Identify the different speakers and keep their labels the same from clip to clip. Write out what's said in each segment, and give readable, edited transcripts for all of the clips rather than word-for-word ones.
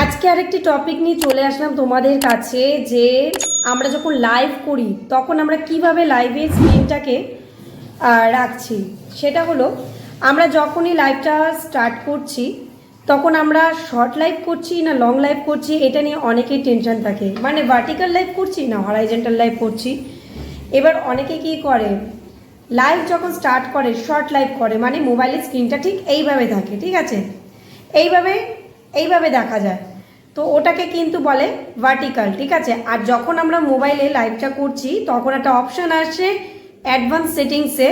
Speaker 1: আজকে আরেকটি টপিক নিয়ে চলে আসলাম তোমাদের কাছে যে আমরা যখন লাইভ করি তখন আমরা কিভাবে লাইভের স্ক্রিনটাকে রাখছি। সেটা হলো আমরা যখনই লাইভটা স্টার্ট করছি তখন আমরা শর্ট লাইভ করছি না লং লাইভ করছি, এটা নিয়ে অনেকেই টেনশন থাকে। মানে ভার্টিক্যাল লাইভ করছি না হরাইজন্টাল লাইভ করছি। এবার অনেকে কি করে, লাইভ যখন স্টার্ট করে শর্ট লাইভ করে, মানে মোবাইলের স্ক্রিনটা ঠিক এইভাবে থাকে, ঠিক আছে, এইভাবে দেখা যায়, তো ওটাকে কিন্তু বলে ভার্টিক্যাল, ঠিক আছে। আর যখন আমরা মোবাইলে লাইভটা করছি তখন একটা অপশান আসে অ্যাডভান্স সেটিংসে,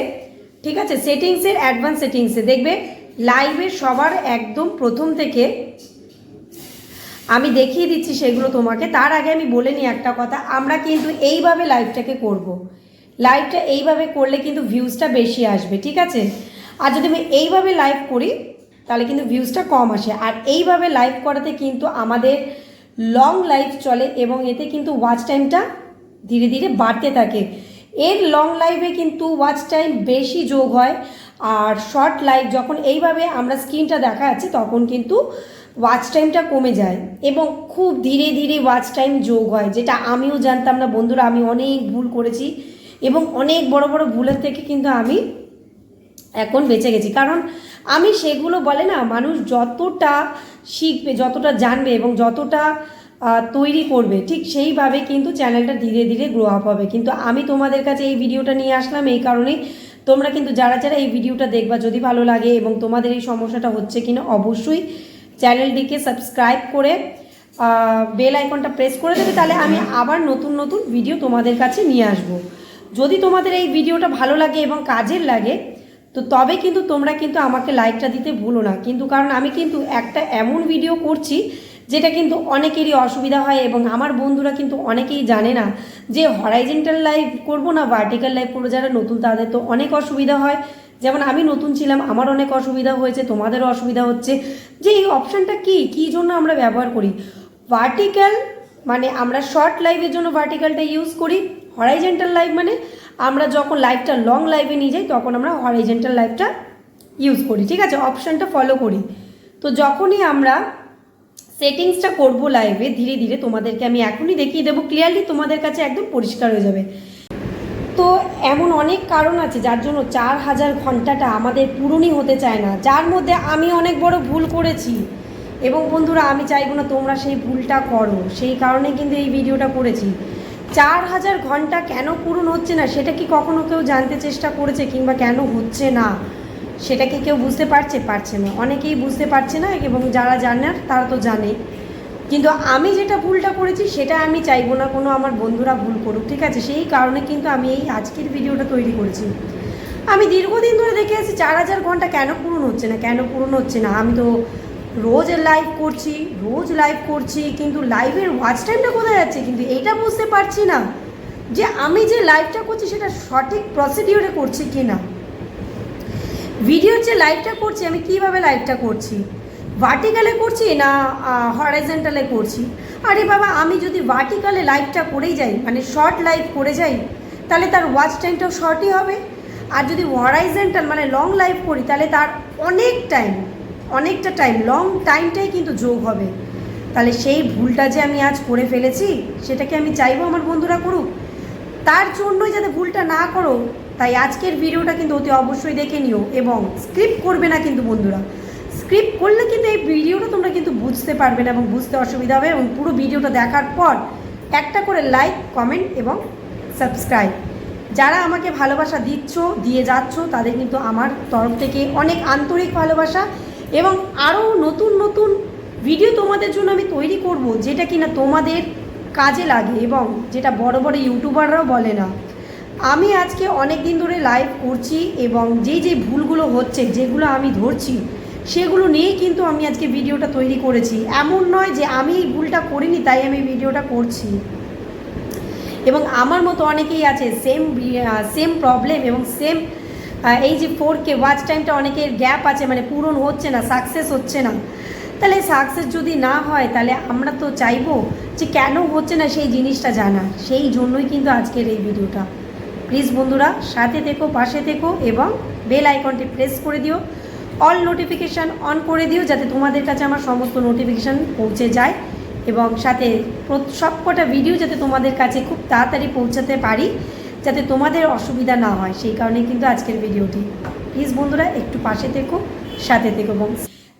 Speaker 1: ঠিক আছে, সেটিংসের অ্যাডভান্স সেটিংসে দেখবে লাইভের সবার একদম প্রথম থেকে আমি দেখিয়ে দিচ্ছি সেগুলো তোমাকে। তার আগে আমি বলে নিই একটা কথা, আমরা কিন্তু এইভাবে লাইভটাকে করব। লাইভটা এইভাবে করলে কিন্তু ভিউজটা বেশি আসবে, ঠিক আছে। আর যদি আমি এইভাবে লাইভ করি তাহলে কিন্তু ভিউজটা কম আসে। আর এইভাবে লাইভ করাতে কিন্তু আমাদের লং লাইভ চলে এবং এতে কিন্তু ওয়াচ টাইমটা ধীরে ধীরে বাড়তে থাকে। এর লং লাইভে কিন্তু ওয়াচ টাইম বেশি যোগ হয়, আর শর্ট লাইভ যখন এইভাবে আমরা স্ক্রিনটা দেখা যাচ্ছে তখন কিন্তু ওয়াচ টাইমটা কমে যায় এবং খুব ধীরে ধীরে ওয়াচ টাইম যোগ হয়, যেটা আমিও জানতাম না বন্ধুরা। আমি অনেক ভুল করেছি এবং অনেক বড় বড় ভুলের থেকে কিন্তু আমি এখন বেঁচে গেছি। কারণ আমি সেগুলো বলে না, মানুষ যতটা শিখবে, যতটা জানবে এবং যতটা তৈরি করবে, ঠিক সেইভাবে কিন্তু চ্যানেলটা ধীরে ধীরে গ্রো আপ হবে। কিন্তু আমি তোমাদের কাছে এই ভিডিওটা নিয়ে আসলাম এই কারণেই, তোমরা কিন্তু যারা যারা এই ভিডিওটা দেখবা, যদি ভালো লাগে এবং তোমাদের এই সমস্যাটা হচ্ছে কিনা, অবশ্যই চ্যানেলটিকে সাবস্ক্রাইব করে বেল আইকনটা প্রেস করে দেবে, তাহলে আমি আবার নতুন নতুন ভিডিও তোমাদের কাছে নিয়ে আসব। যদি তোমাদের এই ভিডিওটা ভালো লাগে এবং কাজের লাগে তো তবে কিন্তু তোমরা কিন্তু আমাকে লাইকটা দিতে ভুলো না। কিন্তু কারণ আমি কিন্তু একটা এমন ভিডিও করছি যেটা কিন্তু অনেকেরই অসুবিধা হয় এবং আমার বন্ধুরা কিন্তু অনেকেই জানে না যে হরাইজন্টাল লাইভ করব না ভার্টিক্যাল লাইভ করবো। যারা নতুন তাদের তো অনেক অসুবিধা হয়, যেমন আমি নতুন ছিলাম, আমার অনেক অসুবিধা হয়েছে, তোমাদেরও অসুবিধা হচ্ছে যে এই অপশানটা কী জন্য আমরা ব্যবহার করি। ভার্টিক্যাল মানে আমরা শর্ট লাইভের জন্য ভার্টিক্যালটা ইউজ করি, হরাইজন্টাল লাইভ মানে আমরা যখন লাইভটা লং লাইভে নিয়ে যাই তখন আমরা হরাইজন্টাল লাইভটা ইউজ করি, ঠিক আছে, অপশানটা ফলো করি। তো যখনই আমরা সেটিংসটা করব লাইভে, ধীরে ধীরে তোমাদেরকে আমি এখনই দেখিয়ে দেবো, ক্লিয়ারলি তোমাদের কাছে একদম পরিষ্কার হয়ে যাবে। তো এমন অনেক কারণ আছে যার জন্য 4000 ঘন্টাটা আমাদের পূরণই হতে চায় না, যার মধ্যে আমি অনেক বড় ভুল করেছি এবং বন্ধুরা আমি চাইবো না তোমরা সেই ভুলটা করো, সেই কারণে কিন্তু এই ভিডিওটা করেছি। 4000 ঘন্টা কেন পূরণ হচ্ছে না সেটা কি কখনো কেউ জানতে চেষ্টা করেছে, কিংবা কেন হচ্ছে না সেটা কি কেউ বুঝতে পারছে না? অনেকেই বুঝতে পারছে না এবং যারা জানার তারা তো জানে। কিন্তু আমি যেটা ভুলটা করেছি সেটা আমি চাইবো না কোনো আমার বন্ধুরা ভুল করুক, ঠিক আছে। সেই কারণে কিন্তু আমি এই আজকের ভিডিওটা তৈরি করেছি। আমি দীর্ঘদিন ধরে দেখে আসছি 4000 ঘন্টা কেন পূরণ হচ্ছে না। আমি তো রোজ লাইভ করছি কিন্তু লাইভের ওয়াচ টাইমটা কোথায় যাচ্ছে, কিন্তু এইটা বুঝতে পারছি না যে আমি যে লাইভটা করছি সেটা সঠিক প্রসিডিওরে করছি কি না। ভিডিওর যে লাইভটা করছি আমি কিভাবে লাইভটা করছি, ভার্টিক্যালে করছি না হরাইজন্টালে করছি। আরে বাবা, আমি যদি ভার্টিক্যালে লাইভটা করেই যাই, মানে শর্ট লাইভ করে যাই, তাহলে তার ওয়াচ টাইমটাও শর্টই হবে। আর যদি হরাইজন্টাল মানে লং লাইভ করি তাহলে তার অনেকটা টাইম লং টাইমটাই কিন্তু যোগ হবে। তাহলে সেই ভুলটা যে আমি আজ করে ফেলেছি সেটাকে আমি চাইবো আমার বন্ধুরা করুক। তার জন্যই যাতে ভুলটা না করো, তাই আজকের ভিডিওটা কিন্তু অতি অবশ্যই দেখে নিও এবং স্ক্রিপ্ট করবে না কিন্তু বন্ধুরা। স্ক্রিপ্ট করলে কিন্তু এই ভিডিওটা তোমরা কিন্তু বুঝতে পারবে না এবং বুঝতে অসুবিধা হবে। এবং পুরো ভিডিওটা দেখার পর একটা করে লাইক, কমেন্ট এবং সাবস্ক্রাইব, যারা আমাকে ভালোবাসা দিয়ে যাচ্ছ তাদের কিন্তু আমার তরফ থেকে অনেক আন্তরিক ভালোবাসা। এবং আরও নতুন নতুন ভিডিও তোমাদের জন্য আমি তৈরি করব, যেটা কিনা তোমাদের কাজে লাগে এবং যেটা বড় বড় ইউটিউবাররাও বলে না। আমি আজকে অনেক দিন ধরে লাইভ করছি এবং যে ভুলগুলো হচ্ছে, যেগুলো আমি ধরছি, সেগুলো নিয়েই কিন্তু আমি আজকে ভিডিওটা তৈরি করেছি। এমন নয় যে আমি এই ভুলটা করিনি তাই আমি ভিডিওটা করছি। এবং আমার মতো অনেকেই আছে সেম প্রবলেম এবং সেম এই যে 4K ওয়াচ টাইমটা অনেকের গ্যাপ আছে, মানে পূরণ হচ্ছে না, সাকসেস হচ্ছে না। তাহলে সাকসেস যদি না হয় তাহলে আমরা তো চাইবো যে কেন হচ্ছে না সেই জিনিসটা জানা। সেই জন্যই কিন্তু আজকের এই ভিডিওটা। প্লিজ বন্ধুরা সাথে থেকো, পাশে থেকো এবং বেল আইকনটি প্রেস করে দিও। অল নোটিফিকেশান অন করে দিও, যাতে তোমাদের কাছে আমার সমস্ত নোটিফিকেশান পৌঁছে যায় এবং সাথে সবকটা ভিডিও যাতে তোমাদের কাছে খুব তাড়াতাড়ি পৌঁছাতে পারি, যাতে তোমাদের অসুবিধা না হয়, সেই কারণে কিন্তু আজকের ভিডিওটি। প্লিজ বন্ধুরা একটু পাশে থেকো, সাথে থেকো। এবং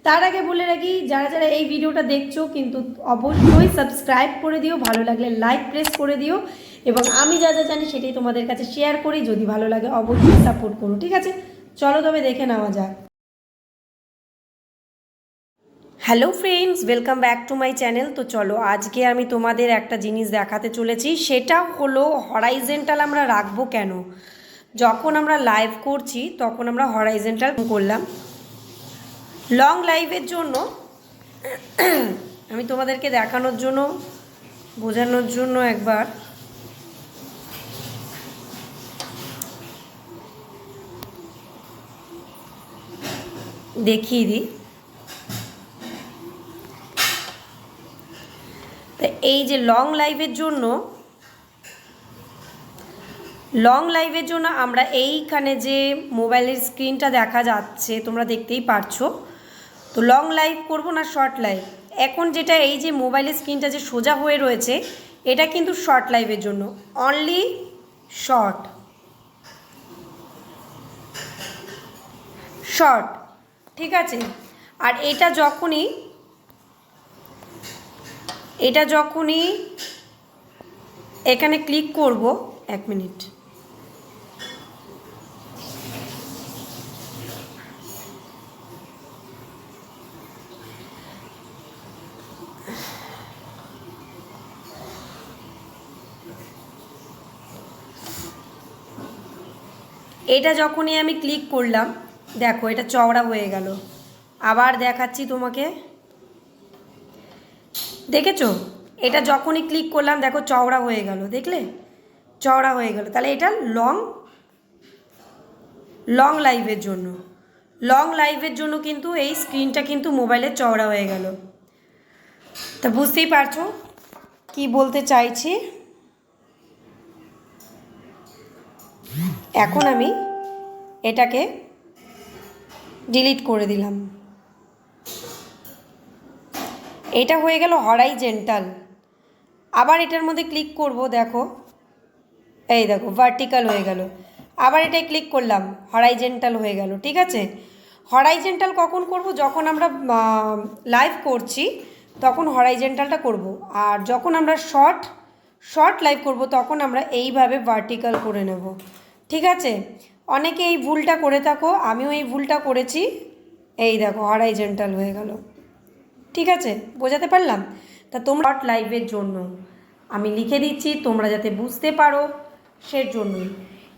Speaker 1: তার আগে বলে রাখি, যারা যারা এই ভিডিওটা দেখছো কিন্তু অবশ্যই সাবস্ক্রাইব করে দিও, ভালো লাগলে লাইক প্রেস করে দিও, এবং আমি যা যা জানি সেটাই তোমাদের কাছে শেয়ার করি। যদি ভালো লাগে অবশ্যই সাপোর্ট করো, ঠিক আছে? চলো তবে দেখে নেওয়া যাক। Hello friends, welcome back to my channel. তো চলো আজকে আমি তোমাদের একটা জিনিস দেখাতে চলেছি, সেটা হলো হরাইজেন্টাল আমরা রাখবো কেন। যখন আমরা লাইভ করছি তখন আমরা হরাইজেন্টাল করলাম লং লাইভের জন্য। আমি তোমাদেরকে দেখানোর জন্য, বোঝানোর জন্য একবার দেখিয়ে দিই। তা এই যে লং লাইভের জন্য আমরা এইখানে যে মোবাইলের স্ক্রিনটা দেখা যাচ্ছে তোমরা দেখতেই পারছো। তো লং লাইভ করব না শর্ট লাইভ? এখন যেটা এই যে মোবাইলের স্ক্রিনটা যে সোজা হয়ে রয়েছে, এটা কিন্তু শর্ট লাইভের জন্য, অনলি শর্ট, ঠিক আছে? আর এটা যখনই এখানে ক্লিক করব, এক মিনিট, এটা যখনই আমি ক্লিক করলাম দেখো এটা চওড়া হয়ে গেল। আবার দেখাচ্ছি তোমাকে, দেখেছো? এটা যখনই ক্লিক করলাম দেখো চওড়া হয়ে গেল, দেখলে? চওড়া হয়ে গেল। তাহলে এটা লং লাইভের জন্য কিন্তু এই স্ক্রিনটা কিন্তু মোবাইলের চওড়া হয়ে গেল। তা বুঝতেই পারছো কি বলতে চাইছি। এখন আমি এটাকে ডিলিট করে দিলাম। এটা হয়ে গেল হরাইজেন্টাল। আবার এটার মধ্যে ক্লিক করব, দেখো এই দেখো ভার্টিক্যাল হয়ে গেল। আবার এটাই ক্লিক করলাম, হরাইজেন্টাল হয়ে গেল, ঠিক আছে? হরাইজেন্টাল কখন করব? যখন আমরা লাইভ করছি তখন হরাইজেন্টালটা করব, আর যখন আমরা শর্ট লাইভ করব তখন আমরা এইভাবে ভার্টিক্যাল করে নেব, ঠিক আছে? অনেকে এই ভুলটা করে থাকো, আমিও এই ভুলটা করেছি। এই দেখো হরাইজেন্টাল হয়ে গেল, ঠিক আছে? বোঝাতে পারলাম? তা তোমরা শর্ট লাইভের জন্য আমি লিখে দিচ্ছি, তোমরা যাতে বুঝতে পারো সেজন্যই।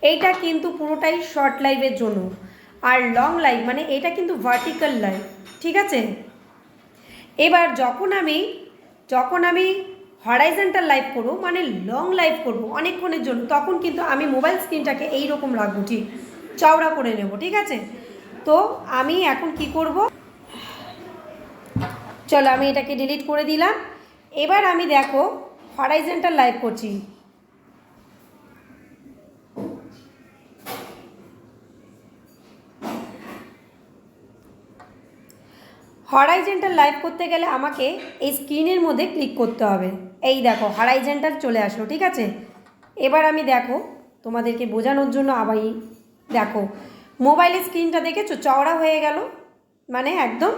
Speaker 1: এইটা কিন্তু পুরোটাই শর্ট লাইভের জন্য। আর লং লাইভ মানে এটা কিন্তু ভার্টিক্যাল লাইভ, ঠিক আছে? এবার যখন আমি হরাইজেন্টাল লাইভ করবো মানে লং লাইভ করব অনেকক্ষণের জন্য, তখন কিন্তু আমি মোবাইল স্ক্রিনটাকে এইরকম রাখবো, ঠিক চওড়া করে নেব, ঠিক আছে? তো আমি এখন কি করব, চলো আমি এটাকে ডিলিট করে দিলাম। এবার আমি দেখো হরাইজেন্টাল লাইভ করছি। হরাইজেন্টাল লাইভ করতে গেলে আমাকে এই স্ক্রিনের মধ্যে ক্লিক করতে হবে। এই দেখো হরাইজেন্টাল চলে আসলো, ঠিক আছে? এবার আমি দেখো তোমাদেরকে বোঝানোর জন্য আবার দেখো মোবাইলের স্ক্রিনটা দেখেছো চওড়া হয়ে গেল, মানে একদম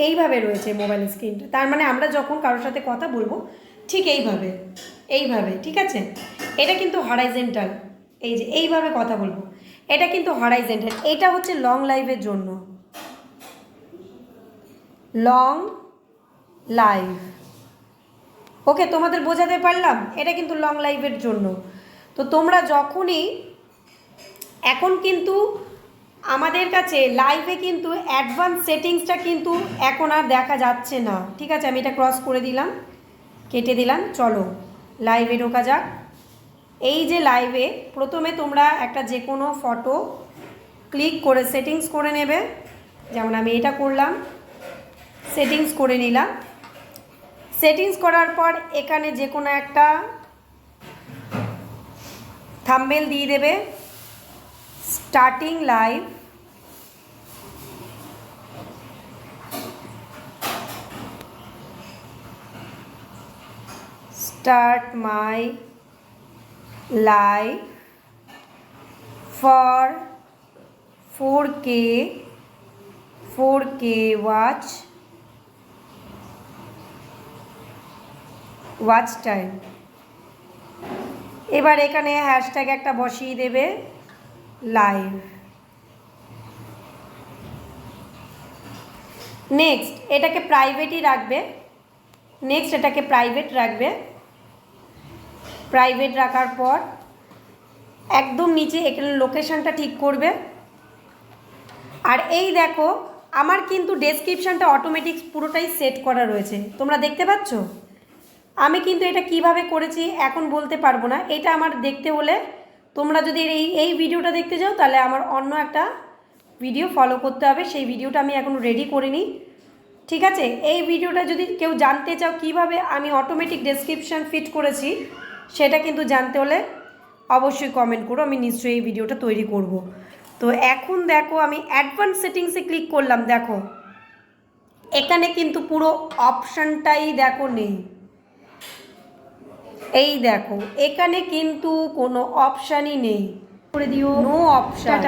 Speaker 1: এইভাবে রয়েছে মোবাইলের স্ক্রিনটা। তার মানে আমরা যখন কারোর সাথে কথা বলবো ঠিক এইভাবে, ঠিক আছে? এটা কিন্তু হরাইজেন্টাল, এই যে এইভাবে কথা বলবো, এটা কিন্তু হরাইজেন্টাল। এটা হচ্ছে লং লাইভের জন্য, লং লাইভ। ওকে, তোমাদের বোঝাতে পারলাম? এটা কিন্তু লং লাইভের জন্য। তো তোমরা যখনই এখন কিন্তু আমাদের কাছে লাইভে কিন্তু অ্যাডভান্স সেটিংসটা কিন্তু এখন আর দেখা যাচ্ছে না, ঠিক আছে? আমি এটা ক্রস করে দিলাম, কেটে দিলাম। চলো লাইভে ঢোকা যাক। এই যে লাইভে প্রথমে তোমরা একটা যে কোনো ফটো ক্লিক করে সেটিংস করে নেবে, যেমন আমি এটা করলাম, সেটিংস করে নিলাম। সেটিংস করার পর এখানে যে কোনো একটা থাম্বনেল দিয়ে দেবে, starting live, start my live for 4K watch time। এবার এখানে হ্যাশট্যাগ একটা বসিয়ে দেবে লাইভ। নেক্সট এটাকে প্রাইভেটই রাখবে, প্রাইভেট রাখার পর একদম নিচে এখানে লোকেশনটা ঠিক করবে। আর এই দেখো আমার কিন্তু ডেসক্রিপশানটা অটোমেটিক পুরোটাই সেট করা রয়েছে, তোমরা দেখতে পাচ্ছ। আমি কিন্তু এটা কিভাবে করেছি এখন বলতে পারবো না, এটা আমার দেখতে হলে তোমরা যদি এই ভিডিওটা দেখতে যাও তাহলে আমার অন্য একটা ভিডিও ফলো করতে হবে, সেই ভিডিওটা আমি এখন রেডি করিনি, ঠিক আছে। এই ভিডিওটা যদি কেউ জানতে চাও কিভাবে আমি অটোমেটিক ডেসক্রিপশান ফিট করেছি সেটা কিন্তু জানতে হলে অবশ্যই কমেন্ট করো, আমি নিশ্চয়ই এই ভিডিওটা তৈরি করব। তো এখন দেখো আমি অ্যাডভান্স সেটিংসে ক্লিক করলাম, দেখো এখানে কিন্তু পুরো অপশানটাই দেখো নেই। এই দেখো এখানে কিন্তু কোনো অপশানই নেই, করে দিও নো অপশান।